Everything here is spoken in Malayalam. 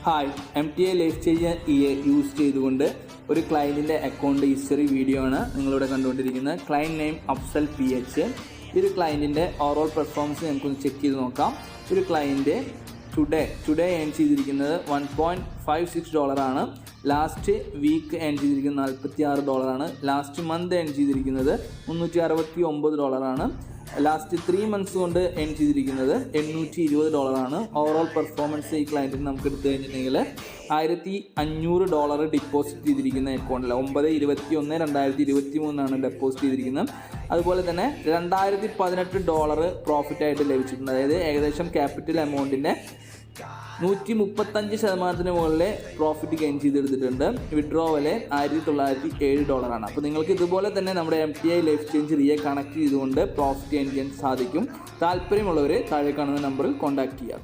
Hi, MTI life changer use ചെയ്തുകൊണ്ട് ഒരു ക്ലയൻറ്റിൻ്റെ അക്കൗണ്ട് ഹിസ്റ്ററി വീഡിയോ ആണ് നിങ്ങളിവിടെ കണ്ടുകൊണ്ടിരിക്കുന്നത്. Client name Afsal PH. ഈ ഒരു ക്ലയൻറ്റിൻ്റെ ഓവറോൾ പെർഫോമൻസ് നമുക്കൊന്ന് ചെക്ക് ചെയ്ത് നോക്കാം. ഒരു ക്ലയൻറ്റ് ടുഡേ ഏൺ ചെയ്തിരിക്കുന്നത് $1.56 ആണ്. ലാസ്റ്റ് വീക്ക് ഏൺ ചെയ്തിരിക്കുന്നത് $46 ആണ്. ലാസ്റ്റ് മന്ത് ഏൺ ചെയ്തിരിക്കുന്നത് $369 ആണ്. ലാസ്റ്റ് 3 months കൊണ്ട് ഏൺ ചെയ്തിരിക്കുന്നത് $820 ആണ്. ഓവറോൾ പെർഫോമൻസ് ഈ ക്ലയൻറ്റിന് നമുക്ക് എടുത്തു കഴിഞ്ഞിട്ടുണ്ടെങ്കിൽ $1500 ഡിപ്പോസിറ്റ് ചെയ്തിരിക്കുന്ന അക്കൗണ്ടിൽ 9/21/2023 ഡെപ്പോസിറ്റ് ചെയ്തിരിക്കുന്നത്. അതുപോലെ തന്നെ $2018 പ്രോഫിറ്റ് ആയിട്ട് ലഭിച്ചിട്ടുണ്ട്. അതായത് ഏകദേശം ക്യാപിറ്റൽ എമൗണ്ടിൻ്റെ 135% മുകളിൽ പ്രോഫിറ്റ് ഗെയിൻ ചെയ്തെടുത്തിട്ടുണ്ട്. വിഡ്രോവല് $1907 ആണ്. അപ്പോൾ നിങ്ങൾക്ക് ഇതുപോലെ തന്നെ നമ്മുടെ MTI ലൈഫ് ചേഞ്ചർ കണക്ട് ചെയ്തുകൊണ്ട് പ്രോഫിറ്റ് ഗെയിൻ ചെയ്യാൻ സാധിക്കും. താല്പര്യമുള്ളവർ താഴെ കാണുന്ന നമ്പറിൽ കോൺടാക്ട് ചെയ്യുക.